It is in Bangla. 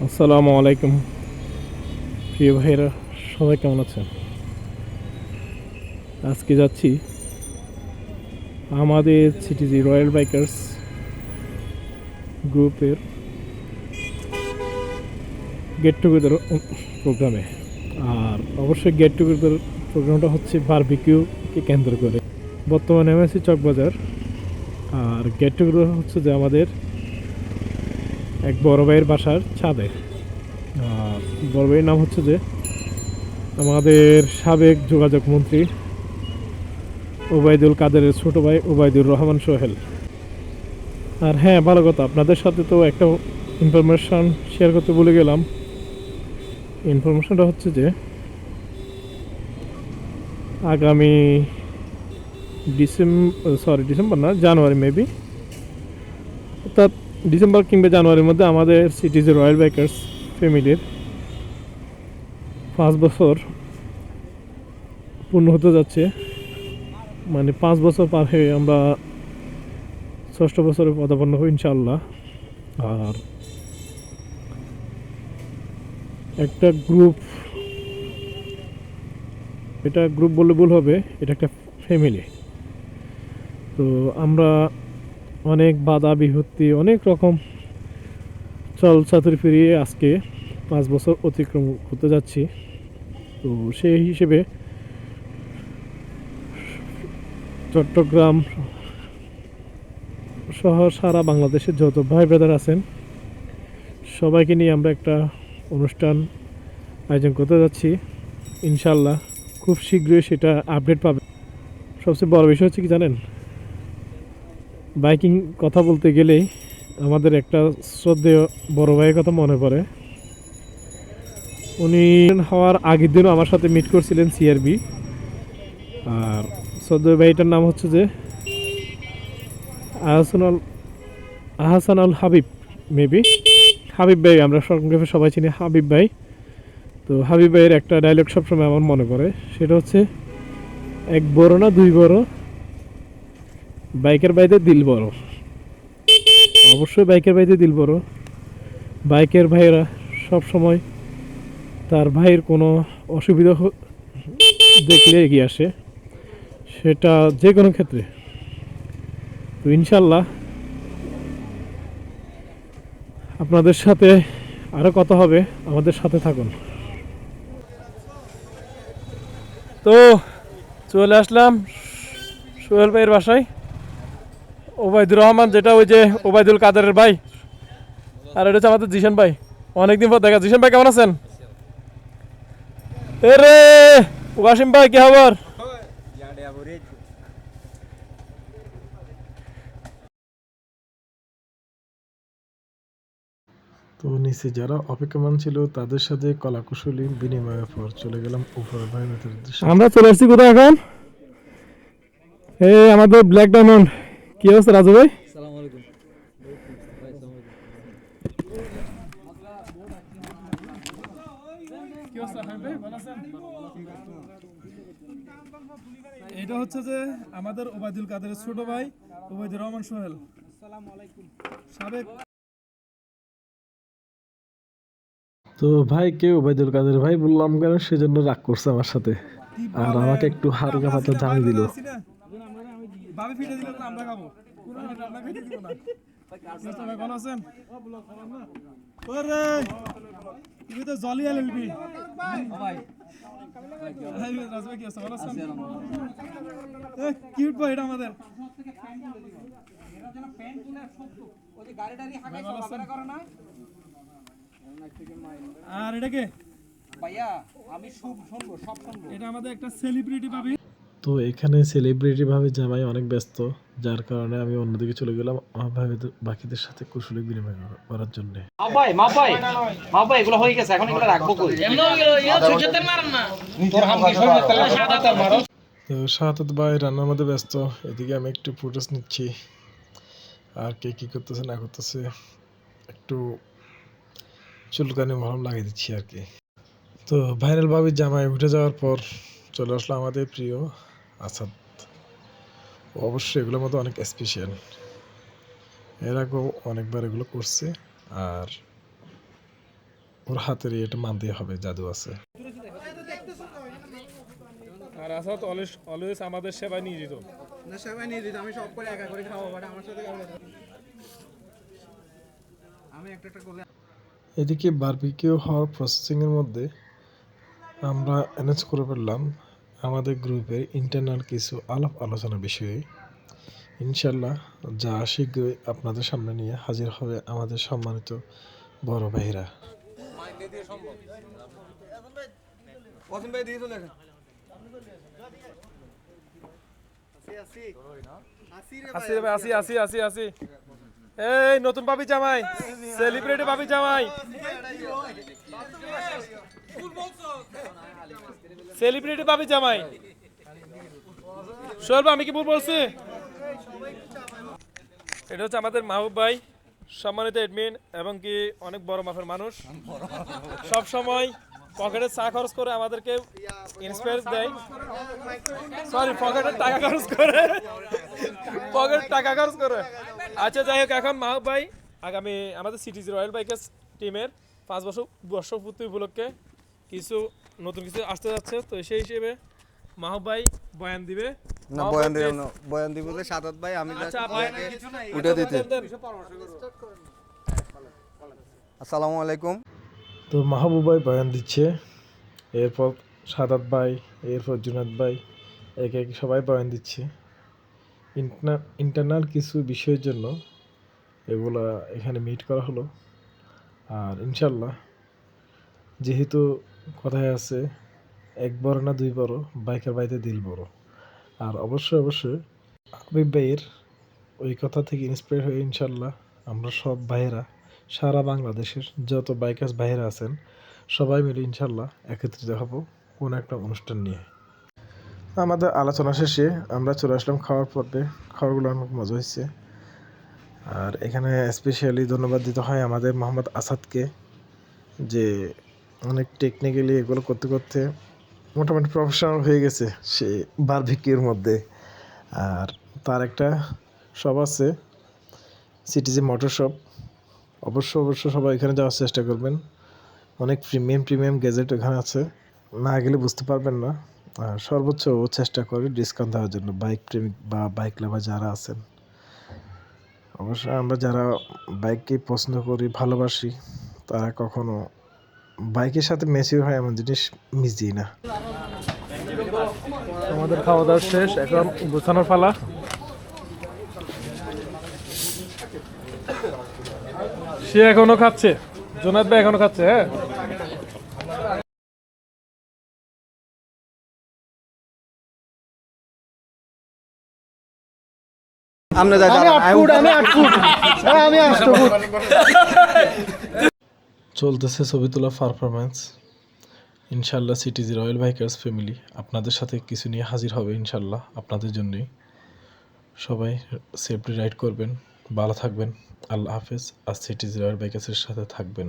আসসালামু আলাইকুম প্রিয় ভাইরা, সবাই কেমন আছেন? আজকে যাচ্ছি আমাদের সিটিজি রয়্যাল বাইকার্স গ্রুপের গেট টুগেদার প্রোগ্রামে। আর অবশ্যই গেট টুগেদার প্রোগ্রামটা হচ্ছে বারবিকিউকে কেন্দ্র করে। বর্তমানে আমি আছি চকবাজার। আর গেট টুগেদার হচ্ছে যে আমাদের এক বড় ভাইয়ের বাসার ছাদে। আর বড় ভাইয়ের নাম হচ্ছে যে আমাদের সাবেক যোগাযোগ মন্ত্রী ওবায়দুল কাদেরের ছোট ভাই ওবায়দুর রহমান সোহেল। আর হ্যাঁ, ভালো কথা, আপনাদের সাথে তো একটা ইনফরমেশান শেয়ার করতে ভুলে গেলাম। ইনফরমেশানটা হচ্ছে যে আগামী ডিসেম্বর না, জানুয়ারি মেবি, অর্থাৎ ডিসেম্বর কিংবা জানুয়ারির মধ্যে আমাদের সিটিজ রয়্যাল বাইকার্স ফ্যামিলির 5 বছর পূর্ণ হতে যাচ্ছে। মানে 5 বছর পার হয়ে আমরা 6ষ্ঠ বছরে পদার্পণ হই ইনশাআল্লাহ। আর একটা গ্রুপ, এটা গ্রুপ বললে ভুল হবে, এটা একটা ফ্যামিলি। তো আমরা অনেক বাধা বিপত্তি, অনেক রকম চল চাতুরি ফিরিয়ে আজকে 5 বছর অতিক্রম করতে যাচ্ছি। তো সেই হিসেবে চট্টগ্রাম সহ সারা বাংলাদেশের যত ভাই ব্রাদার আছেন সবাইকে নিয়ে আমরা একটা অনুষ্ঠান আয়োজন করতে যাচ্ছি ইনশাল্লাহ। খুব শীঘ্রই সেটা আপডেট পাবে। সবচেয়ে বড় বিষয় হচ্ছে কি জানেন, বাইকিং কথা বলতে গেলেই আমাদের একটা শ্রদ্ধেয় বড় ভাইয়ের কথা মনে পড়ে। উনি হওয়ার আগের দিনও আমার সাথে মিট করছিলেন সিআরবি। আর শ্রদ্ধেয় ভাইটার নাম হচ্ছে যে আহসান আল হাবিব, মেবি হাবিব ভাই, আমরা সংক্ষেপে সবাই চিনি হাবিব ভাই। তো হাবিব ভাইয়ের একটা ডায়লগ সবসময় আমার মনে পড়ে, সেটা হচ্ছে এক বড় না দুই বড়, বাইকের বাইরে দিল বড়। অবশ্যই বাইকের বাইরে দিল বড়। বাইকের ভাইয়েরা সব সময় তার ভাইয়ের কোনো অসুবিধা দেখলে এগিয়ে আসে, সেটা যে কোনো ক্ষেত্রে। তো ইনশাল্লাহ আপনাদের সাথে আরও কথা হবে, আমাদের সাথে থাকুন। তো চলে আসলাম সোহেল ভাইয়ের বাসায়, ওবায়দুর রহমান, যেটা ওই যে ওবায়দুল কাদেরের ভাই। আর এটা হচ্ছে আমাদের জিশান ভাই, অনেকদিন পর দেখা। জিশান ভাই কেমন আছেন? এরে ওয়াসিম ভাই, কি খবর? তো নিচে যারা অপেক্ষমান ছিল তাদের সাথে কলাকুশলী বিনিময়ের পর চলে গেলাম উপরে ভাইদের উদ্দেশ্যে। আমরা চলে আসছি কোথায় এখন? এই আমাদের ব্ল্যাক ডায়মন্ড। কি অবস্থা রাজু ভাই? আসসালামু আলাইকুম। এটা হচ্ছে যে আমাদের ওবায়দুল কাদেরের ছোট ভাই ওবায়দুর রহমান সোহেল। সাবেক। তো ভাই কে ওবায়দুল কাদের ভাই বললাম কেন, সেজন্য রাগ করছে আমার সাথে, আর আমাকে একটু হালকা পাতলা জানি দিল। ভাবি ফিটে দিলে আমরা খাবো, পুরো আমরা ফিটে দিব না। ভাই ভালো আছেন? ওরে তুমি তো জলি এলএলবি ভাই। রাজু ভাই কি আছে, ভালো আছেন? এই কিউট বয়, এটা আমাদের এরা যেন প্যান্ট খুলে শক্ত ওই যে গাড়ি গাড়ি হাঁকাই সব করে না। আর এটা কে ভাইয়া? আমি সব শুনবো, সব শুনবো। এটা আমাদের একটা সেলিব্রিটি ভাবি। তো এখানে সেলিব্রিটি ভাবে জামাই অনেক ব্যস্ত, যার কারণে আমি অন্যদিকে চলে গেলাম আমার ভাবিদের বাকিদের সাথে কুশলী বিনিময় করার জন্য। ভাই এগুলো হয়ে গেছে, এখন এগুলো রাখবো কই? এমন হয়ে গেল, ইয়া সূর্যের তেল মারেন না। তোর হাম কি সূর্যের তেল, সাদা তেল মারো। তো সাহাদাত ভাই রান্নার মধ্যে ব্যস্ত, এদিকে আমি একটু ফুটেজ নিচ্ছি। আর কে কী করতেছে না করতেছে একটু চুলকানি মলম লাগিয়ে দিচ্ছি আর কি। তো ভাইরাল ভাবে জামাই উঠে যাওয়ার পর চলে আসলো আমাদের প্রিয় আসাদ। অবশ্যই এগুলোর মধ্যে অনেক স্পেশাল। এর আগেও অনেকবার এগুলো করছে, আর ওর হাতের এটা মানতেই হবে, জাদু আছে। আর আসাদ অলওয়েজ আমাদের সেবায় নিয়োজিত। না সেবাই নিয়ে দিত, আমি সব করে একা করে খাওয়া, বাট আমার সাথে আমি একটা একটা করে। এদিকে বারবিকিউ হওয়ার প্রসেসিংয়ের মধ্যে আমরা অ্যানাউন্স করে ফেললাম আমাদের গ্রুপের ইন্টারনাল কিছু আলাপ আলোচনা বিষয়ে। ইনশাল্লাহ যা শীঘ্রই আপনাদের সামনে নিয়ে হাজির হবে আমাদের সম্মানিত বড় ভাইরা। ওয়াসিম ভাই দিয়ে চলে আসেন। আসি রে ভাই, আসি। এই নতুন ভাবি জামাই, সেলিব্রিটি ভাবি জামাই, সেলিব্রিটি ভাবি জামাই। সোহেল ভাই, আমি কি ভুল বলছি? এটা হচ্ছে আমাদের মাহবুব ভাই, সম্মানিত এডমিন এবং কি অনেক বড় মাপের মানুষ। সব সময় পকেটে চা খরচ করে আমাদেরকে ইন্সপায়ার দেয়। সরি, পকেটের টাকা খরচ করে, পকেটের টাকা খরচ করে। আচ্ছা যাই হোক, এখন মাহবুব ভাই আগামী আমাদের সিটিজি রয়্যাল বাইকার্স টিমের 5 বছর বর্ষপূর্তি উপলক্ষে কিছু নতুন কিছু আসতে যাচ্ছে, তো সেই হিসেবে মাহবুব ভাই বয়ান দিবে। না বয়ান দিব যে সাদাত ভাই, আমি আচ্ছা উঠে দিতে। আসসালামু আলাইকুম। তো মাহবুব ভাই বয়ান দিচ্ছে, এরপর সাদাত ভাই, এরপর জুনাদ ভাই, একে একে সবাই বয়ান দিচ্ছে। ইন্টারনাল কিছু বিষয়ের জন্য এগুলা এখানে মিট করা হলো। আর ইনশাল্লাহ যেহেতু কথায় আছে এক বড় না দুই বড়, বাইকের বাইতে দিল বড়। আর অবশ্যই আবিব ভাইয়ের ওই কথা থেকে ইন্সপায়ার হয়ে ইনশাল্লাহ আমরা সব ভাইয়েরা, সারা বাংলাদেশের যত বাইকার্স ভাইয়েরা আছেন সবাই মিলে ইনশাল্লাহ একত্রিত হব কোনো একটা অনুষ্ঠান নিয়ে। আমাদের আলোচনা শেষে আমরা চলে আসলাম খাওয়ার পর্বে। খাওয়ারগুলো অনেক মজা হয়েছে। আর এখানে স্পেশালি ধন্যবাদ দিতে হয় আমাদের মোহাম্মদ আসাদকে, যে অনেক টেকনিক্যালি এগুলো করতে করতে মোটামুটি প্রফেশনাল হয়ে গেছে সে বারবিকিউর মধ্যে। আর তার একটা শপ আছে, সিটিজি মোটর শপ। অবশ্য সবাই এখানে যাওয়ার চেষ্টা করবেন। অনেক প্রিমিয়াম গ্যাজেট এখানে আছে, না গেলে বুঝতে পারবেন না। আর সর্বোচ্চ চেষ্টা করে ডিসকাউন্ট দেওয়ার জন্য বাইক প্রেমিক বা বাইক লাভার যারা আছেন। অবশ্যই আমরা যারা বাইককে পছন্দ করি, ভালোবাসি, তারা কখনো বাইকের সাথে মেসিও হয় এমন জিনিস মিস দিই না। আমাদের খাওয়া দাওয়া শেষ, এখন গোছানোর পালা। সে এখনো খাচ্ছে, জোনাদ ভাই এখনো খাচ্ছে। হ্যাঁ, চলতেছে ছবি তোলা পারফরমেন্স। ইনশাল্লাহ সিটিজি রয়্যাল বাইকার্স ফ্যামিলি আপনাদের সাথে কিছু নিয়ে হাজির হবে ইনশাল্লাহ, আপনাদের জন্যই। সবাই সেফলি রাইড করবেন, ভালো থাকবেন। আল্লাহ হাফেজ। আর সিটিজি রয়্যাল বাইকার্সের সাথে থাকবেন।